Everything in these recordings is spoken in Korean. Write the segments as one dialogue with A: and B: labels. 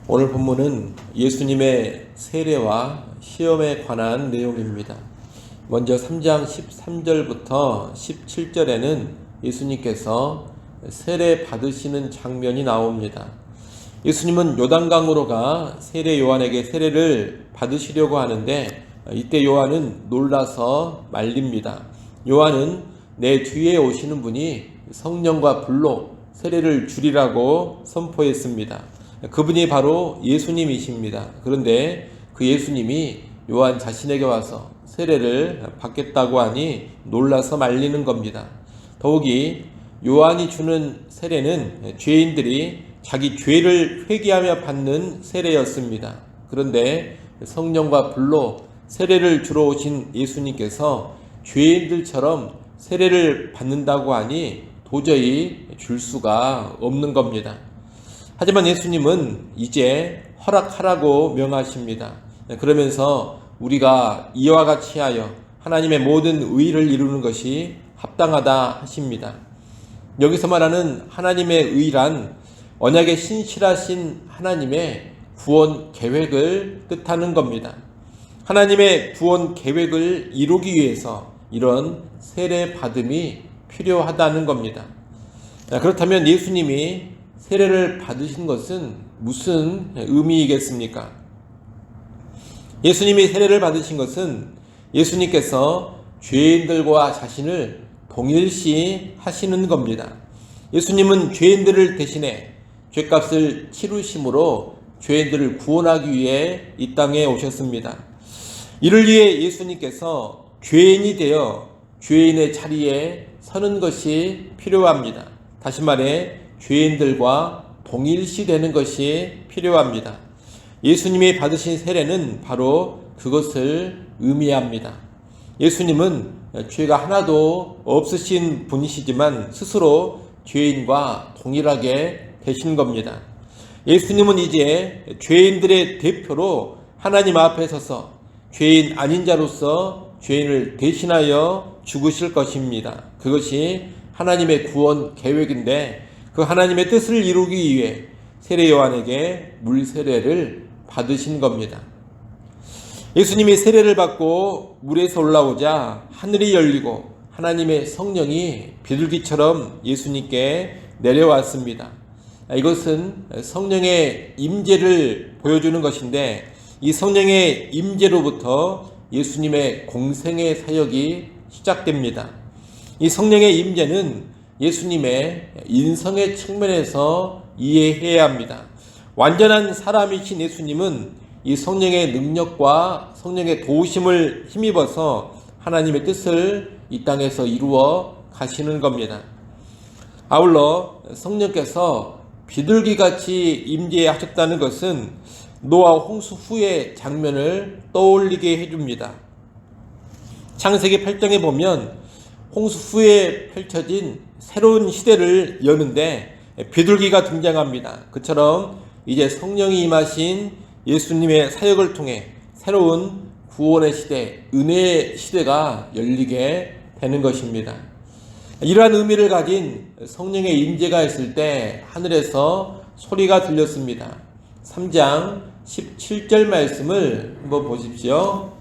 A: 오늘 본문은 예수님의 세례와 시험에 관한 내용입니다. 먼저 3장 13절부터 17절에는 예수님께서 세례 받으시는 장면이 나옵니다. 예수님은 요단강으로 가 세례 요한에게 세례를 받으시려고 하는데 이때 요한은 놀라서 말립니다. 요한은 내 뒤에 오시는 분이 성령과 불로 세례를 주리라고 선포했습니다. 그분이 바로 예수님이십니다. 그런데 그 예수님이 요한 자신에게 와서 세례를 받겠다고 하니 놀라서 말리는 겁니다. 더욱이 요한이 주는 세례는 죄인들이 자기 죄를 회개하며 받는 세례였습니다. 그런데 성령과 불로 세례를 주러 오신 예수님께서 죄인들처럼 세례를 받는다고 하니 도저히 줄 수가 없는 겁니다. 하지만 예수님은 이제 허락하라고 명하십니다. 그러면서 우리가 이와 같이 하여 하나님의 모든 의를 이루는 것이 합당하다 하십니다. 여기서 말하는 하나님의 의란 언약의 신실하신 하나님의 구원 계획을 뜻하는 겁니다. 하나님의 구원 계획을 이루기 위해서 이런 세례 받음이 필요하다는 겁니다. 그렇다면 예수님이 세례를 받으신 것은 무슨 의미이겠습니까? 예수님이 세례를 받으신 것은 예수님께서 죄인들과 자신을 동일시 하시는 겁니다. 예수님은 죄인들을 대신해 죄값을 치르심으로 죄인들을 구원하기 위해 이 땅에 오셨습니다. 이를 위해 예수님께서 죄인이 되어 죄인의 자리에 서는 것이 필요합니다. 다시 말해 죄인들과 동일시 되는 것이 필요합니다. 예수님이 받으신 세례는 바로 그것을 의미합니다. 예수님은 죄가 하나도 없으신 분이시지만 스스로 죄인과 동일하게 되신 겁니다. 예수님은 이제 죄인들의 대표로 하나님 앞에 서서 죄인 아닌 자로서 죄인을 대신하여 죽으실 것입니다. 그것이 하나님의 구원 계획인데 그 하나님의 뜻을 이루기 위해 세례 요한에게 물 세례를 받으신 겁니다. 예수님이 세례를 받고 물에서 올라오자 하늘이 열리고 하나님의 성령이 비둘기처럼 예수님께 내려왔습니다. 이것은 성령의 임재를 보여주는 것인데 이 성령의 임재로부터 예수님의 공생의 사역이 시작됩니다. 이 성령의 임재는 예수님의 인성의 측면에서 이해해야 합니다. 완전한 사람이신 예수님은 이 성령의 능력과 성령의 도우심을 힘입어서 하나님의 뜻을 이 땅에서 이루어 가시는 겁니다. 아울러 성령께서 비둘기같이 임재하셨다는 것은 노아 홍수 후의 장면을 떠올리게 해줍니다. 창세기 8장에 보면 홍수 후에 펼쳐진 새로운 시대를 여는데 비둘기가 등장합니다. 그처럼 이제 성령이 임하신 예수님의 사역을 통해 새로운 구원의 시대, 은혜의 시대가 열리게 되는 것입니다. 이러한 의미를 가진 성령의 임재가 있을 때 하늘에서 소리가 들렸습니다. 3장 17절 말씀을 한번 보십시오.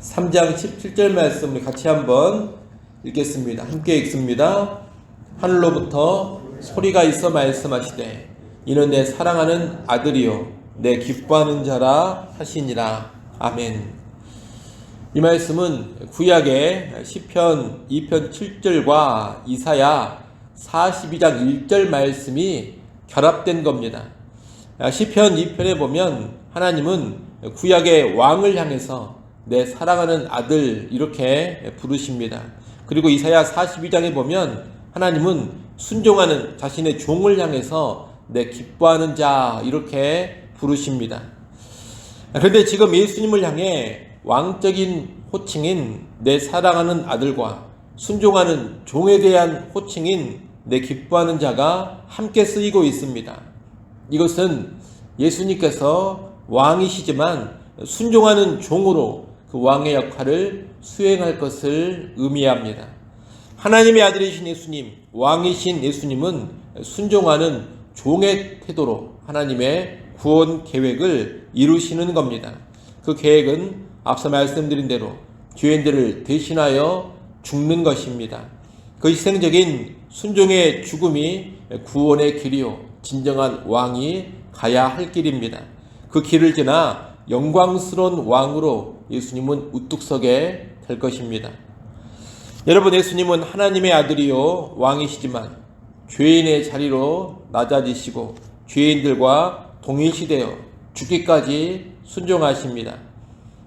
A: 3장 17절 말씀을 같이 한번 읽겠습니다. 함께 읽습니다. 하늘로부터 소리가 있어 말씀하시되 이는 내 사랑하는 아들이요 내 기뻐하는 자라 하시니라. 아멘. 이 말씀은 구약의 시편 2편 7절과 이사야 42장 1절 말씀이 결합된 겁니다. 시편 2편에 보면 하나님은 구약의 왕을 향해서 내 사랑하는 아들 이렇게 부르십니다. 그리고 이사야 42장에 보면 하나님은 순종하는 자신의 종을 향해서 내 기뻐하는 자 이렇게 부르십니다. 그런데 지금 예수님을 향해 왕적인 호칭인 내 사랑하는 아들과 순종하는 종에 대한 호칭인 내 기뻐하는 자가 함께 쓰이고 있습니다. 이것은 예수님께서 왕이시지만 순종하는 종으로 그 왕의 역할을 수행할 것을 의미합니다. 하나님의 아들이신 예수님, 왕이신 예수님은 순종하는 종의 태도로 하나님의 구원 계획을 이루시는 겁니다. 그 계획은 앞서 말씀드린 대로 죄인들을 대신하여 죽는 것입니다. 그 희생적인 순종의 죽음이 구원의 길이요 진정한 왕이 가야 할 길입니다. 그 길을 지나 영광스러운 왕으로 예수님은 우뚝 서게 될 것입니다. 여러분, 예수님은 하나님의 아들이요 왕이시지만 죄인의 자리로 낮아지시고 죄인들과 동일시되어 죽기까지 순종하십니다.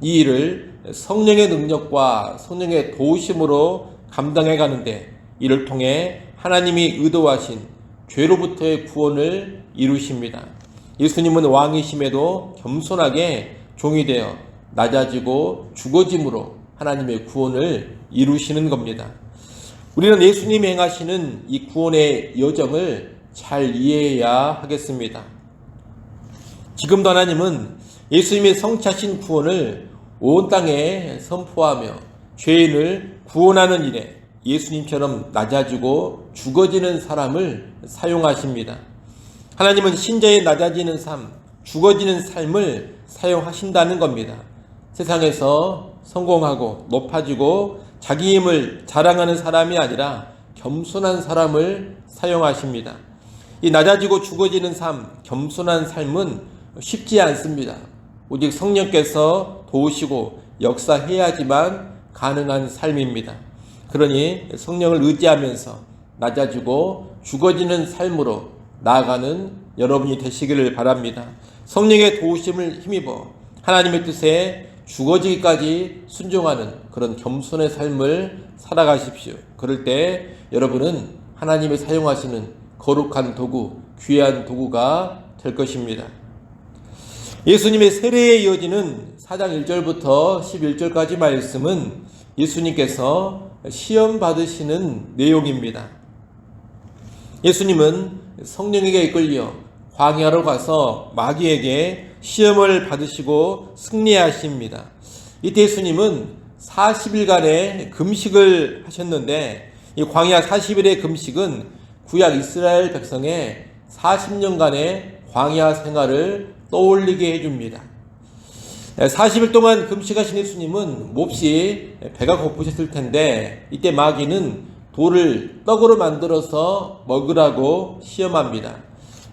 A: 이 일을 성령의 능력과 성령의 도우심으로 감당해 가는데 이를 통해 하나님이 의도하신 죄로부터의 구원을 이루십니다. 예수님은 왕이심에도 겸손하게 종이 되어 낮아지고 죽어짐으로 하나님의 구원을 이루시는 겁니다. 우리는 예수님이 행하시는 이 구원의 여정을 잘 이해해야 하겠습니다. 지금도 하나님은 예수님의 성취하신 구원을 온 땅에 선포하며 죄인을 구원하는 일에 예수님처럼 낮아지고 죽어지는 사람을 사용하십니다. 하나님은 신자의 낮아지는 삶, 죽어지는 삶을 사용하신다는 겁니다. 세상에서 성공하고 높아지고 자기 힘을 자랑하는 사람이 아니라 겸손한 사람을 사용하십니다. 이 낮아지고 죽어지는 삶, 겸손한 삶은 쉽지 않습니다. 오직 성령께서 도우시고 역사해야지만 가능한 삶입니다. 그러니 성령을 의지하면서 낮아지고 죽어지는 삶으로 나아가는 여러분이 되시기를 바랍니다. 성령의 도우심을 힘입어 하나님의 뜻에 죽어지기까지 순종하는 그런 겸손의 삶을 살아가십시오. 그럴 때 여러분은 하나님이 사용하시는 거룩한 도구, 귀한 도구가 될 것입니다. 예수님의 세례에 이어지는 4장 1절부터 11절까지 말씀은 예수님께서 시험 받으시는 내용입니다. 예수님은 성령에게 이끌려 광야로 가서 마귀에게 시험을 받으시고 승리하십니다. 이때 예수님은 40일간의 금식을 하셨는데 이 광야 40일의 금식은 구약 이스라엘 백성의 40년간의 광야 생활을 떠올리게 해줍니다. 40일 동안 금식하신 예수님은 몹시 배가 고프셨을 텐데 이때 마귀는 돌을 떡으로 만들어서 먹으라고 시험합니다.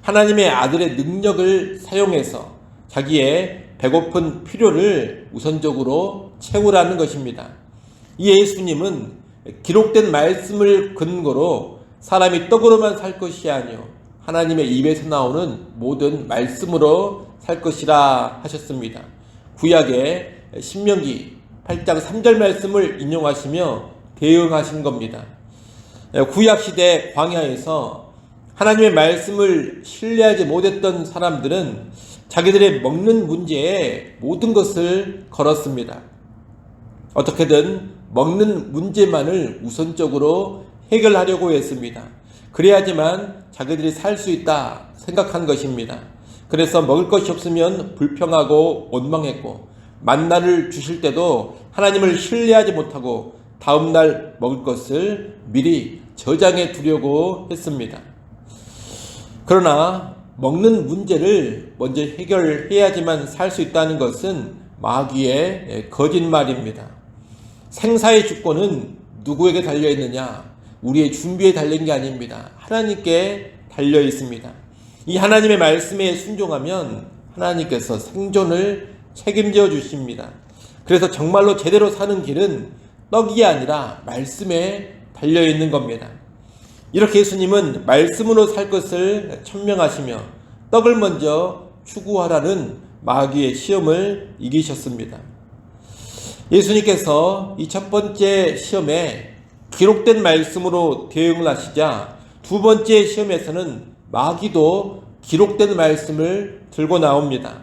A: 하나님의 아들의 능력을 사용해서 자기의 배고픈 필요를 우선적으로 채우라는 것입니다. 이 예수님은 기록된 말씀을 근거로 사람이 떡으로만 살 것이 아니요 하나님의 입에서 나오는 모든 말씀으로 살 것이라 하셨습니다. 구약의 신명기 8장 3절 말씀을 인용하시며 대응하신 겁니다. 구약시대 광야에서 하나님의 말씀을 신뢰하지 못했던 사람들은 자기들의 먹는 문제에 모든 것을 걸었습니다. 어떻게든 먹는 문제만을 우선적으로 해결하려고 했습니다. 그래야지만 자기들이 살 수 있다 생각한 것입니다. 그래서 먹을 것이 없으면 불평하고 원망했고 만나를 주실 때도 하나님을 신뢰하지 못하고 다음날 먹을 것을 미리 저장해 두려고 했습니다. 그러나 먹는 문제를 먼저 해결해야지만 살 수 있다는 것은 마귀의 거짓말입니다. 생사의 주권은 누구에게 달려있느냐? 우리의 준비에 달린 게 아닙니다. 하나님께 달려 있습니다. 이 하나님의 말씀에 순종하면 하나님께서 생존을 책임져 주십니다. 그래서 정말로 제대로 사는 길은 떡이 아니라 말씀에 달려 있는 겁니다. 이렇게 예수님은 말씀으로 살 것을 천명하시며 떡을 먼저 추구하라는 마귀의 시험을 이기셨습니다. 예수님께서 이 첫 번째 시험에 기록된 말씀으로 대응을 하시자 두 번째 시험에서는 마귀도 기록된 말씀을 들고 나옵니다.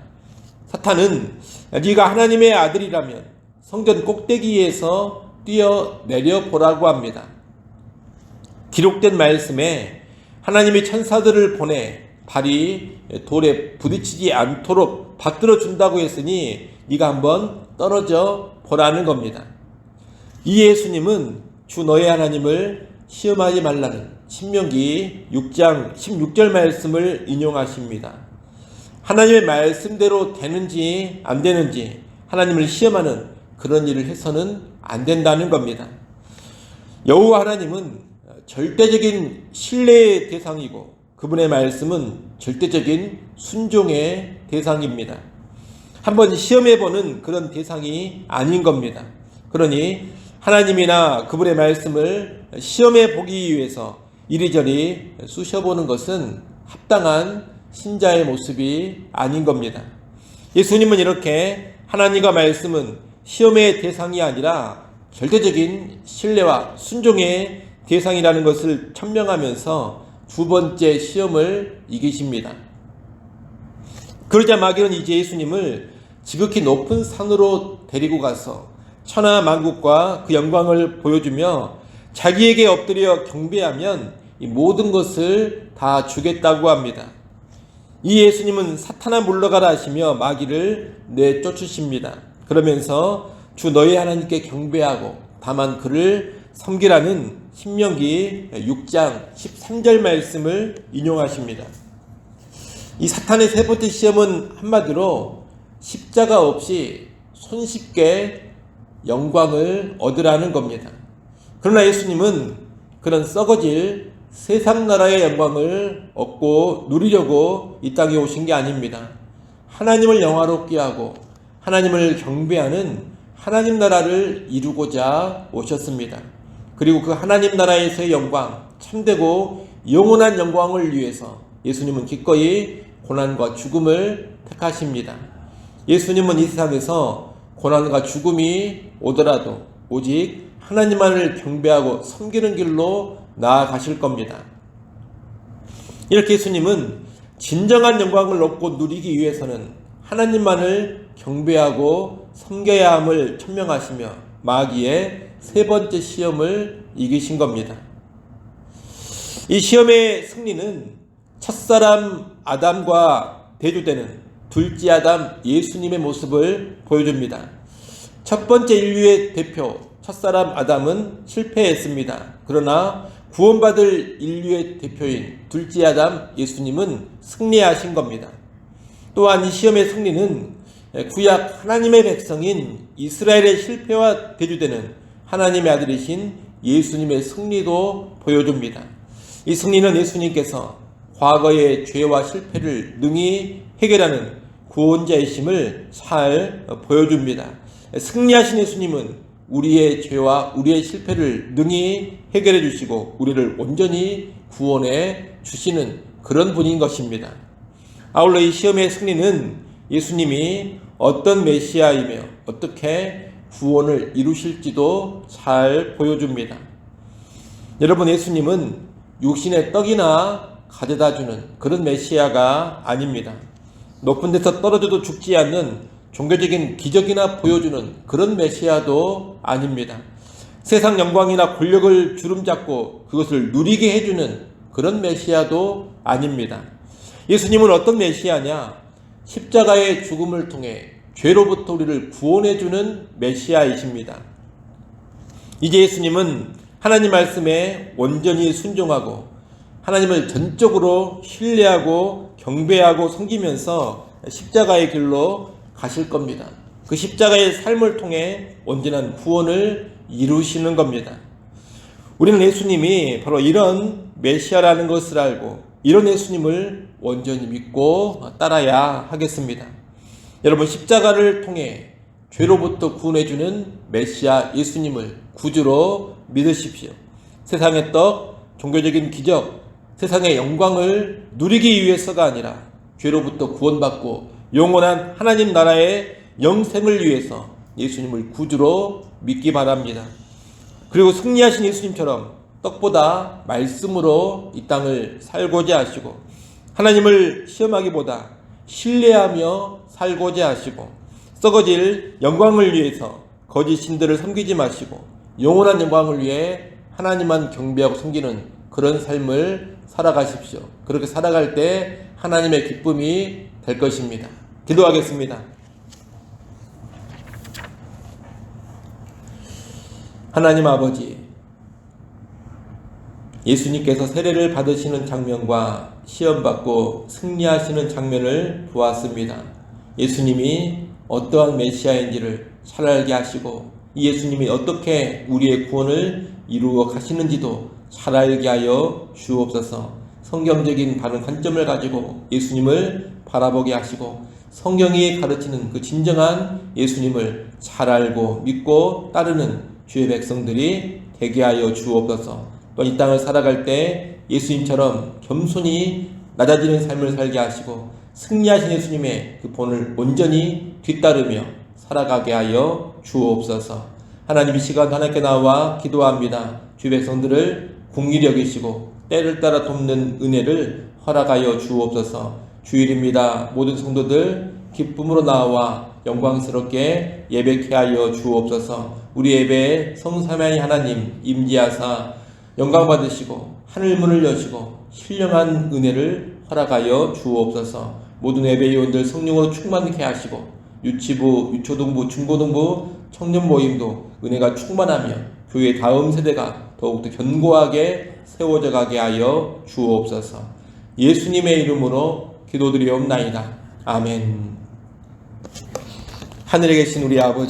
A: 사탄은 네가 하나님의 아들이라면 성전 꼭대기에서 뛰어내려 보라고 합니다. 기록된 말씀에 하나님이 천사들을 보내 발이 돌에 부딪히지 않도록 받들어 준다고 했으니 네가 한번 떨어져 보라는 겁니다. 이 예수님은 주 너의 하나님을 시험하지 말라는 신명기 6장 16절 말씀을 인용하십니다. 하나님의 말씀대로 되는지 안 되는지 하나님을 시험하는 그런 일을 해서는 안 된다는 겁니다. 여호와 하나님은 절대적인 신뢰의 대상이고 그분의 말씀은 절대적인 순종의 대상입니다. 한번 시험해보는 그런 대상이 아닌 겁니다. 그러니 하나님이나 그분의 말씀을 시험해보기 위해서 이리저리 쑤셔보는 것은 합당한 신자의 모습이 아닌 겁니다. 예수님은 이렇게 하나님과 말씀은 시험의 대상이 아니라 절대적인 신뢰와 순종의 대상이라는 것을 천명하면서 두 번째 시험을 이기십니다. 그러자 마귀는 이제 예수님을 지극히 높은 산으로 데리고 가서 천하 만국과 그 영광을 보여주며 자기에게 엎드려 경배하면 이 모든 것을 다 주겠다고 합니다. 이 예수님은 사탄아 물러가라 하시며 마귀를 내쫓으십니다. 그러면서 주 너희 하나님께 경배하고 다만 그를 섬기라는 신명기 6장 13절 말씀을 인용하십니다. 이 사탄의 세 번째 시험은 한마디로 십자가 없이 손쉽게 영광을 얻으라는 겁니다. 그러나 예수님은 그런 썩어질 세상 나라의 영광을 얻고 누리려고 이 땅에 오신 게 아닙니다. 하나님을 영화롭게 하고 하나님을 경배하는 하나님 나라를 이루고자 오셨습니다. 그리고 그 하나님 나라에서의 영광, 참되고 영원한 영광을 위해서 예수님은 기꺼이 고난과 죽음을 택하십니다. 예수님은 이 세상에서 고난과 죽음이 오더라도 오직 하나님만을 경배하고 섬기는 길로 나아가실 겁니다. 이렇게 예수님은 진정한 영광을 얻고 누리기 위해서는 하나님만을 경배하고 섬겨야 함을 천명하시며 마귀의 세 번째 시험을 이기신 겁니다. 이 시험의 승리는 첫사람 아담과 대조되는 둘째 아담 예수님의 모습을 보여줍니다. 첫 번째 인류의 대표 첫사람 아담은 실패했습니다. 그러나 구원받을 인류의 대표인 둘째 아담 예수님은 승리하신 겁니다. 또한 이 시험의 승리는 구약 하나님의 백성인 이스라엘의 실패와 대조되는 하나님의 아들이신 예수님의 승리도 보여줍니다. 이 승리는 예수님께서 과거의 죄와 실패를 능히 해결하는 구원자이심을 잘 보여줍니다. 승리하신 예수님은 우리의 죄와 우리의 실패를 능히 해결해 주시고 우리를 온전히 구원해 주시는 그런 분인 것입니다. 아울러 이 시험의 승리는 예수님이 어떤 메시아이며 어떻게 구원을 이루실지도 잘 보여줍니다. 여러분, 예수님은 육신의 떡이나 가져다 주는 그런 메시아가 아닙니다. 높은 데서 떨어져도 죽지 않는 종교적인 기적이나 보여주는 그런 메시아도 아닙니다. 세상 영광이나 권력을 주름잡고 그것을 누리게 해주는 그런 메시아도 아닙니다. 예수님은 어떤 메시아냐? 십자가의 죽음을 통해 죄로부터 우리를 구원해주는 메시아이십니다. 이제 예수님은 하나님 말씀에 온전히 순종하고 하나님을 전적으로 신뢰하고 경배하고 섬기면서 십자가의 길로 가실 겁니다. 그 십자가의 삶을 통해 온전한 구원을 이루시는 겁니다. 우리는 예수님이 바로 이런 메시아라는 것을 알고 이런 예수님을 온전히 믿고 따라야 하겠습니다. 여러분, 십자가를 통해 죄로부터 구원해주는 메시아 예수님을 구주로 믿으십시오. 세상의 떡, 종교적인 기적, 세상의 영광을 누리기 위해서가 아니라 죄로부터 구원받고 영원한 하나님 나라의 영생을 위해서 예수님을 구주로 믿기 바랍니다. 그리고 승리하신 예수님처럼 떡보다 말씀으로 이 땅을 살고자 하시고 하나님을 시험하기보다 신뢰하며 살고자 하시고 썩어질 영광을 위해서 거짓 신들을 섬기지 마시고 영원한 영광을 위해 하나님만 경배하고 섬기는 그런 삶을 살아가십시오. 그렇게 살아갈 때 하나님의 기쁨이 될 것입니다. 기도하겠습니다. 하나님 아버지, 예수님께서 세례를 받으시는 장면과 시험받고 승리하시는 장면을 보았습니다. 예수님이 어떠한 메시아인지를 잘 알게 하시고 이 예수님이 어떻게 우리의 구원을 이루어 가시는지도 잘 알게 하여 주옵소서. 성경적인 바른 관점을 가지고 예수님을 바라보게 하시고 성경이 가르치는 그 진정한 예수님을 잘 알고 믿고 따르는 주의 백성들이 되게 하여 주옵소서. 또 이 땅을 살아갈 때 예수님처럼 겸손히 낮아지는 삶을 살게 하시고 승리하신 예수님의 그 본을 온전히 뒤따르며 살아가게 하여 주옵소서. 하나님, 이 시간 하나님께 나와 기도합니다. 주의 백성들을 긍휼히 여기시고 때를 따라 돕는 은혜를 허락하여 주옵소서. 주일입니다. 모든 성도들 기쁨으로 나와 영광스럽게 예배케 하여 주옵소서. 우리 예배에 성삼위의 하나님 임재하사 영광 받으시고 하늘문을 여시고 신령한 은혜를 허락하여 주옵소서. 모든 예배위원들 성령으로 충만케 하시고 유치부, 유초등부, 중고등부, 청년 모임도 은혜가 충만하며 교회 다음 세대가 더욱더 견고하게 세워져 가게 하여 주옵소서. 예수님의 이름으로 기도드리옵나이다. 아멘. 하늘에 계신 우리 아버지,